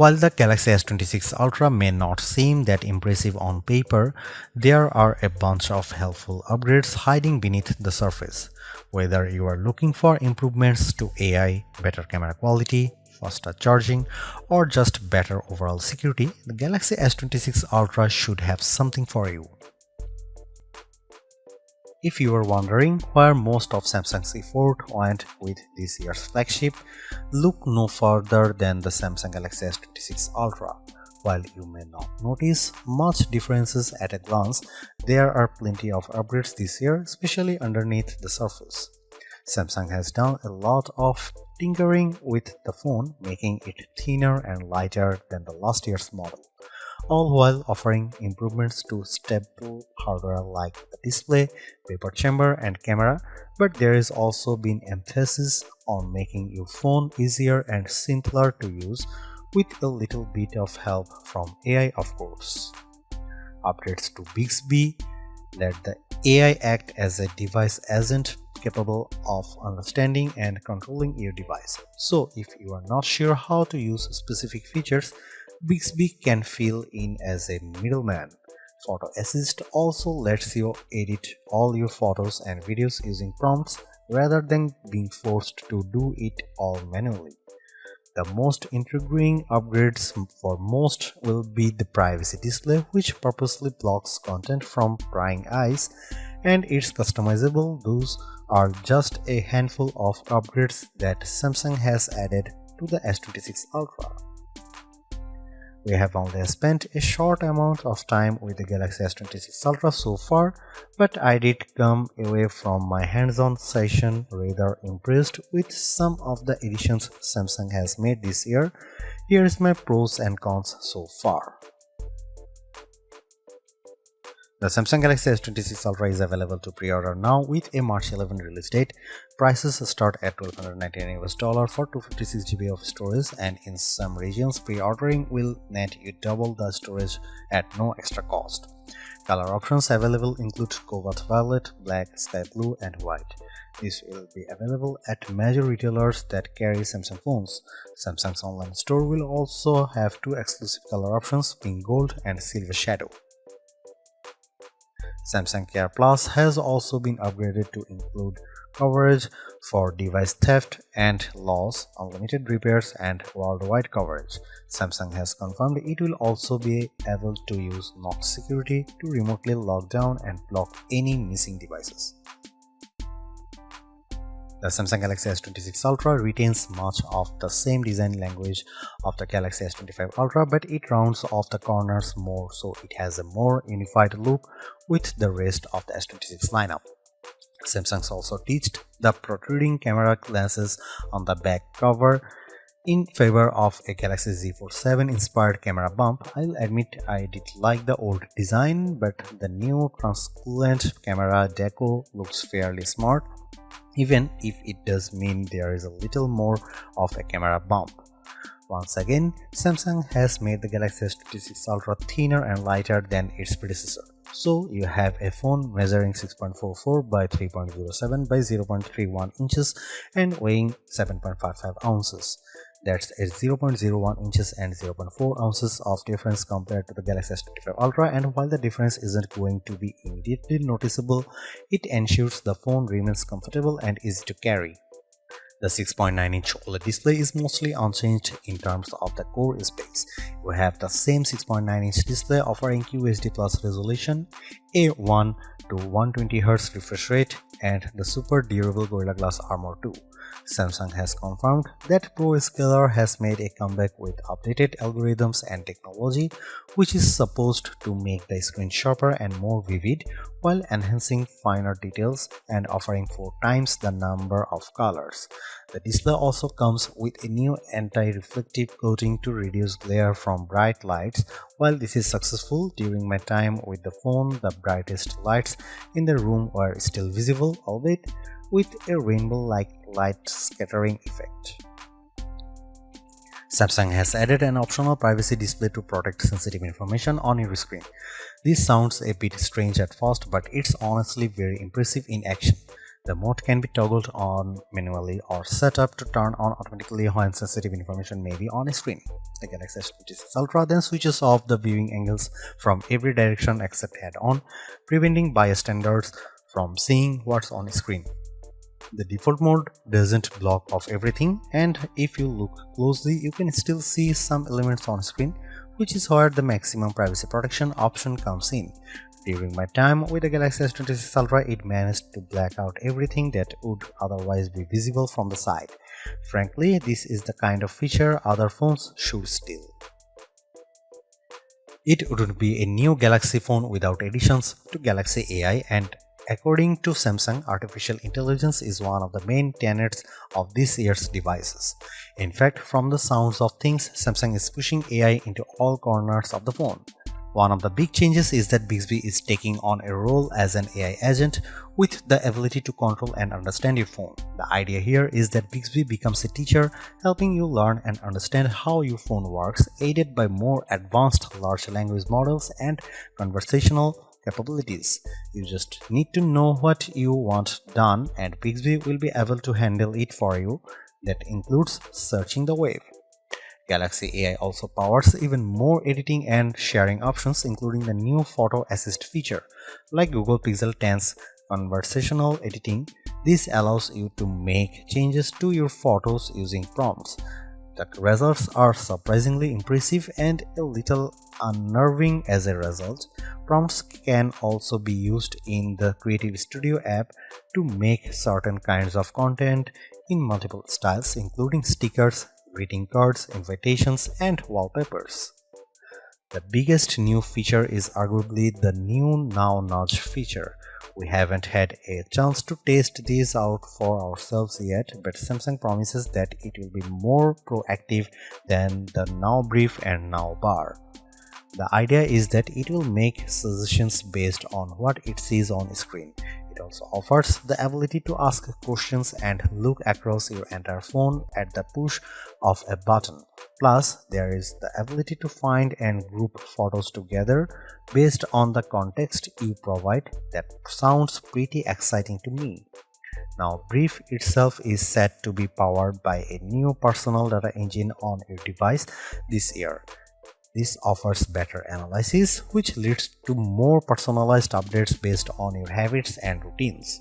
While the Galaxy S26 Ultra may not seem that impressive on paper, there are a bunch of helpful upgrades hiding beneath the surface. Whether you are looking for improvements to AI, better camera quality, faster charging, or just better overall security, the Galaxy S26 Ultra should have something for you. If you are wondering where most of Samsung's effort went with this year's flagship, look no further than the Samsung Galaxy S26 Ultra. While you may not notice much differences at a glance, there are plenty of upgrades this year, especially underneath the surface. Samsung has done a lot of tinkering with the phone, making it thinner and lighter than the last year's model, all while offering improvements to staple hardware like the display, vapor chamber, and camera. But there is also been emphasis on making your phone easier and simpler to use, with a little bit of help from AI, of course. Updates to Bixby let the AI act as a device agent capable of understanding and controlling your device. So if you are not sure how to use specific features, Bixby can fill in as a middleman. Photo Assist also lets you edit all your photos and videos using prompts rather than being forced to do it all manually. The most intriguing upgrades for most will be the privacy display, which purposely blocks content from prying eyes, and it's customizable. Those are just a handful of upgrades that Samsung has added to the S26 Ultra. We have only spent a short amount of time with the Galaxy S26 Ultra so far, but I did come away from my hands-on session rather impressed with some of the additions Samsung has made this year. Here is my pros and cons so far. The Samsung Galaxy S26 Ultra is available to pre-order now with a March 11 release date. Prices start at $1,299 for 256GB of storage, and in some regions pre-ordering will net you double the storage at no extra cost. Color options available include cobalt violet, black, sky blue, and white. This will be available at major retailers that carry Samsung phones. Samsung's online store will also have two exclusive color options, pink gold and silver shadow. Samsung Care Plus has also been upgraded to include coverage for device theft and loss, unlimited repairs, and worldwide coverage. Samsung has confirmed it will also be able to use Knox security to remotely lock down and block any missing devices. The Samsung Galaxy S26 Ultra retains much of the same design language of the Galaxy S25 Ultra, but it rounds off the corners more, so it has a more unified look with the rest of the S26 lineup. Samsung also ditched the protruding camera glasses on the back cover in favor of a Galaxy Z Fold 7 inspired camera bump. I'll admit I did like the old design, but the new translucent camera deco looks fairly smart, even if it does mean there is a little more of a camera bump. Once again, Samsung has made the Galaxy S26 Ultra thinner and lighter than its predecessor. So you have a phone measuring 6.44 by 3.07 by 0.31 inches and weighing 7.55 ounces. That's a 0.01 inches and 0.4 ounces of difference compared to the Galaxy S25 Ultra, and while the difference isn't going to be immediately noticeable, it ensures the phone remains comfortable and easy to carry. The 6.9-inch OLED display is mostly unchanged in terms of the core space. We have the same 6.9-inch display offering QHD+ resolution, a 1 to 120Hz refresh rate, and the super durable Gorilla Glass Armor 2. Samsung has confirmed that ProScaler has made a comeback with updated algorithms and technology, which is supposed to make the screen sharper and more vivid while enhancing finer details and offering 4 times the number of colors. The display also comes with a new anti-reflective coating to reduce glare from bright lights. While this is successful, during my time with the phone, the brightest lights in the room were still visible, albeit with a rainbow-like light scattering effect. Samsung has added an optional privacy display to protect sensitive information on your screen. This sounds a bit strange at first, but it's honestly very impressive in action. The mode can be toggled on manually or set up to turn on automatically when sensitive information may be on a screen. The Galaxy S26 Ultra then switches off the viewing angles from every direction except head-on, preventing bystanders from seeing what's on screen. The default mode doesn't block off everything, and if you look closely, you can still see some elements on screen, which is where the maximum privacy protection option comes in. During my time with the Galaxy S26 Ultra, it managed to black out everything that would otherwise be visible from the side. Frankly, this is the kind of feature other phones should steal. It wouldn't be a new Galaxy phone without additions to Galaxy AI, and according to Samsung, artificial intelligence is one of the main tenets of this year's devices. In fact, from the sounds of things, Samsung is pushing AI into all corners of the phone. One of the big changes is that Bixby is taking on a role as an AI agent with the ability to control and understand your phone. The idea here is that Bixby becomes a teacher, helping you learn and understand how your phone works, aided by more advanced large language models and conversational capabilities. You just need to know what you want done, and Bixby will be able to handle it for you. That includes searching the web. Galaxy AI also powers even more editing and sharing options, including the new photo assist feature. Like Google Pixel 10's conversational editing, this allows you to make changes to your photos using prompts. The results are surprisingly impressive and a little unnerving as a result. Prompts can also be used in the Creative Studio app to make certain kinds of content in multiple styles, including stickers, greeting cards, invitations, and wallpapers. The biggest new feature is arguably the new Now Nudge feature. We haven't had a chance to test these out for ourselves yet, but Samsung promises that it will be more proactive than the Now Brief and Now Bar. The idea is that it will make suggestions based on what it sees on screen. It also offers the ability to ask questions and look across your entire phone at the push of a button. Plus, there is the ability to find and group photos together based on the context you provide. That sounds pretty exciting to me. Now, Brief itself is set to be powered by a new personal data engine on your device this year. This offers better analysis, which leads to more personalized updates based on your habits and routines.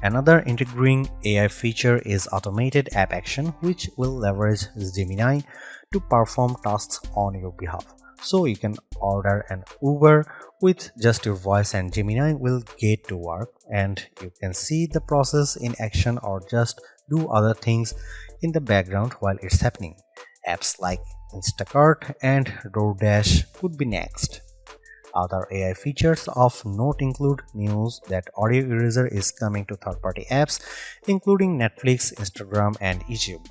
Another intriguing AI feature is automated app action, which will leverage Gemini to perform tasks on your behalf. So you can order an Uber with just your voice and Gemini will get to work, and you can see the process in action or just do other things in the background while it's happening. Apps like Instacart and DoorDash could be next. Other AI features of note include news that audio eraser is coming to third-party apps, including Netflix, Instagram, and YouTube.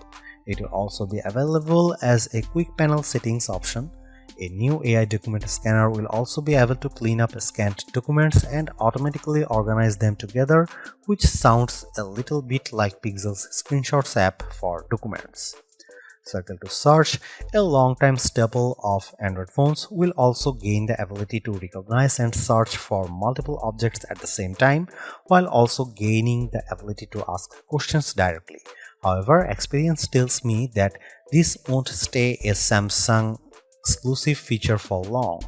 It will also be available as a quick panel settings option. A new AI document scanner will also be able to clean up scanned documents and automatically organize them together, which sounds a little bit like Pixel's Screenshots app for documents. Circle to Search, a long-time staple of Android phones, will also gain the ability to recognize and search for multiple objects at the same time, while also gaining the ability to ask questions directly. However, experience tells me that this won't stay a Samsung exclusive feature for long.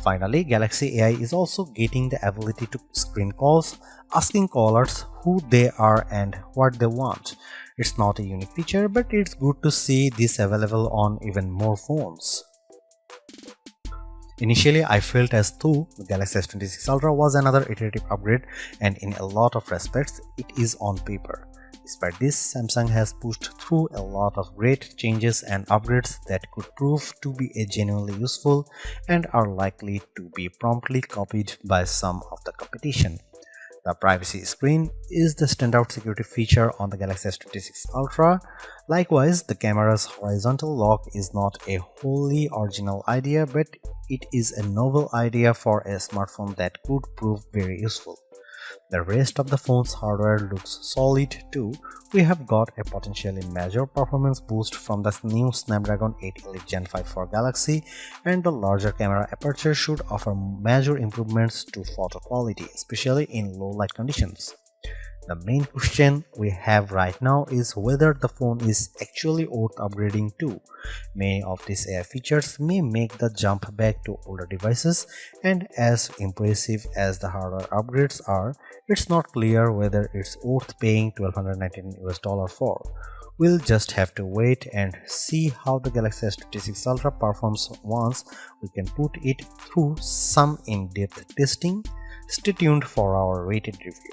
Finally, Galaxy AI is also getting the ability to screen calls, asking callers who they are and what they want. It's not a unique feature, but it's good to see this available on even more phones. Initially, I felt as though the Galaxy S26 Ultra was another iterative upgrade, and in a lot of respects, it is on paper. Despite this, Samsung has pushed through a lot of great changes and upgrades that could prove to be genuinely useful and are likely to be promptly copied by some of the competition. The privacy screen is the standout security feature on the Galaxy S26 Ultra. Likewise, the camera's horizontal lock is not a wholly original idea, but it is a novel idea for a smartphone that could prove very useful. The rest of the phone's hardware looks solid too. We have got a potentially major performance boost from the new Snapdragon 8 Elite Gen 5 for Galaxy, and the larger camera aperture should offer major improvements to photo quality, especially in low light conditions. The main question we have right now is whether the phone is actually worth upgrading to. Many of these AI features may make the jump back to older devices, and as impressive as the hardware upgrades are, it's not clear whether it's worth paying $1,219 for. We'll just have to wait and see how the Galaxy S26 Ultra performs once we can put it through some in-depth testing. Stay tuned for our rated review.